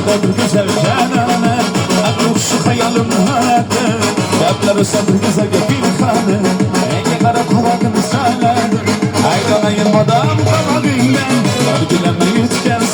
bir güzel cananı Akıl şu hayalim haradı Yapları sabır güzel bir kanı Ege kara kovakını sağladı Aydan ayırmadan kama günden Örgüleme yüzgen